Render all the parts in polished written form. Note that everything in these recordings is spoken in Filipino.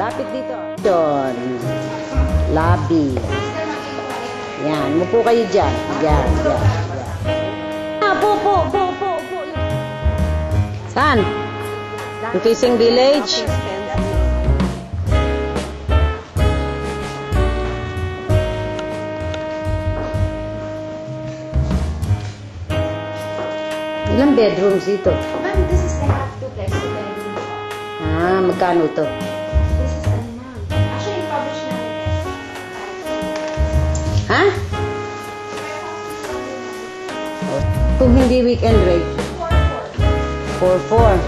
Lapit dito. Doon. Lobby. Yan. Mupo kayo dyan. Yan. Po. Saan? Yung Kissing Village? Ilang bedrooms dito? Ma'am, this is the half duplex. Magkano to? This is ma'am. Actually, publish namin. Ha? Kung hindi weekend rate? 4-4.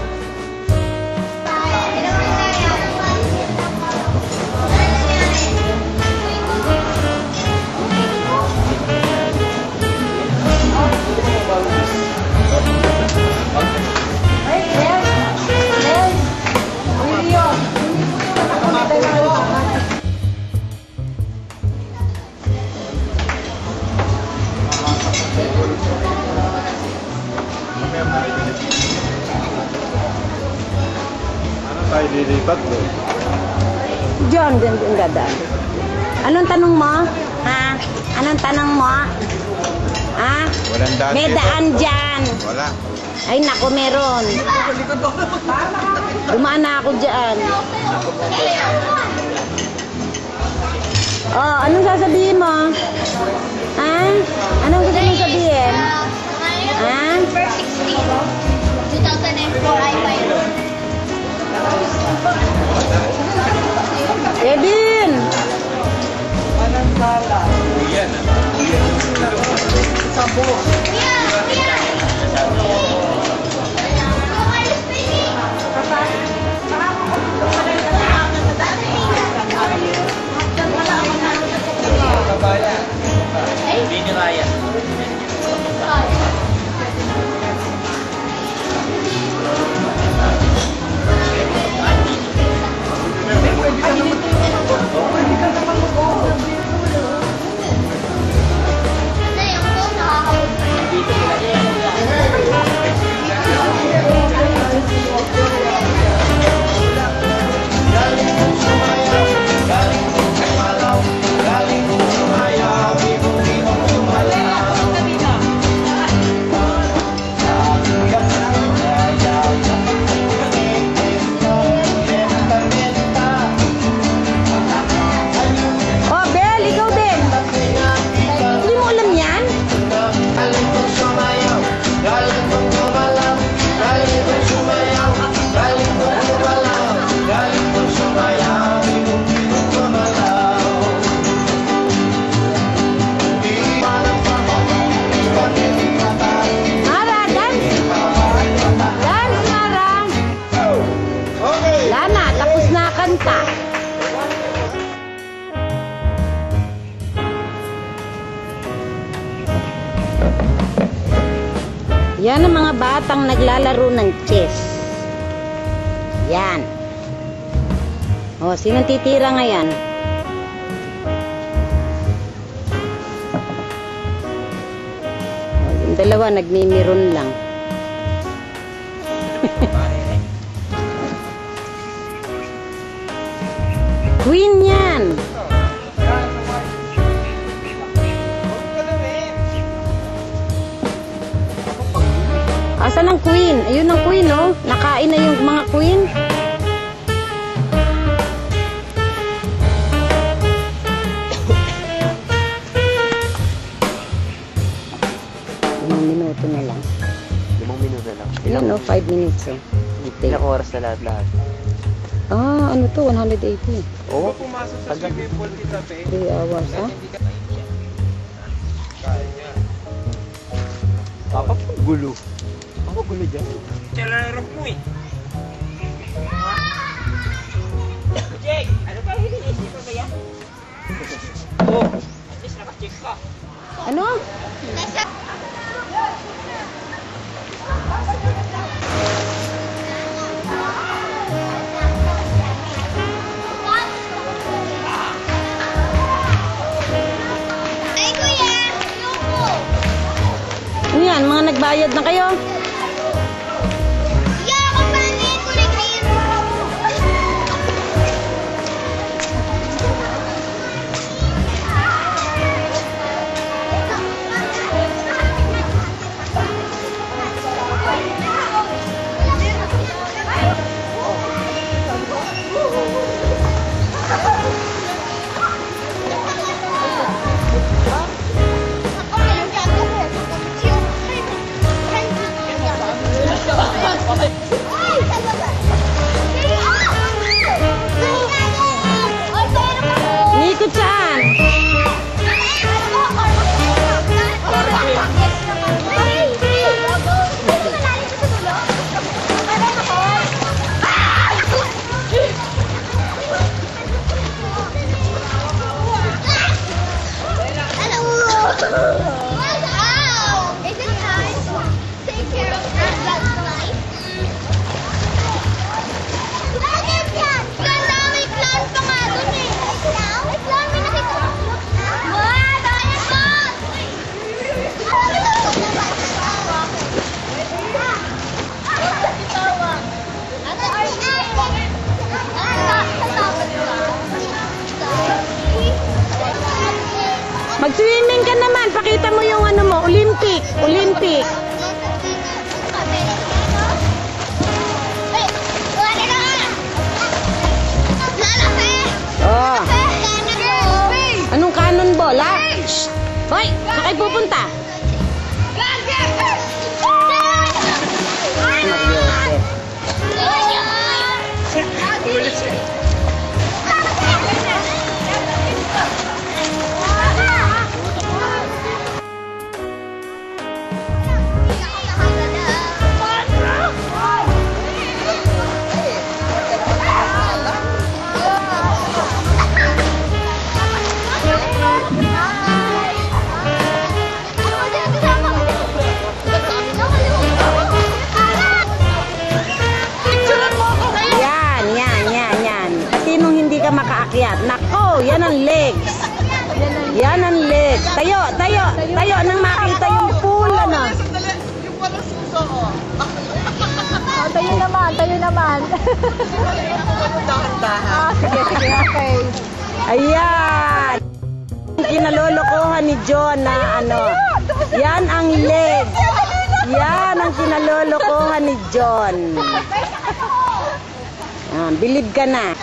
Tayo lilipat doon. Diyan dadaan. Anong tanong mo? Ha? Anong tanong mo? Ha? Walang daan May dito. daan dyan. Wala. Ay, naku, meron. Dumaan na ako dyan. Oh, anong sasabihin mo? Ha? Anong gusto mong sabihin? Ha? Number 16. 2004 iPhone. Kevin! Yan ang mga batang naglalaro ng chess. Yan. O, sinong titira ngayon? O, yung dalawa nagmimiron lang. Queen yan. Asan ang queen? Ayun ang queen, oh. Nakain na yung mga queen. Minuto na lang. 5 minuto lang. Ilan, no? 5 minutes, oh. Ilang oras na lahat-lahat? Ano to? 180. Oo. Pumasok sa swimming pool kita, 3 hours, ha? Papa, gulo. Ako gulo dyan. Kailangan mo eh. Jake, ano ba hinihisip ko kaya? Oo. At least nakacheck ka. Ano? Ay, kuya! Loko! Ano yan? Mga nagbayad na kayo? Yeah, ako pa rin! Kuligin! Pakita mo yung ano mo, Olympic. Olympic. Oh. Anong cannonball, ha? Shh! Hoy, saan kayo pupunta? Yan. Sinong hindi ka makaakyat? Nako, yan ang legs. Yan ang legs. Tayo nang makita yung pool, ano? Tayo naman. Sige, okay. Ayan. Kinalolokohan ni John na ano. Yan ang legs. Yan ang kinalolokohan ni John. Bilib ka na.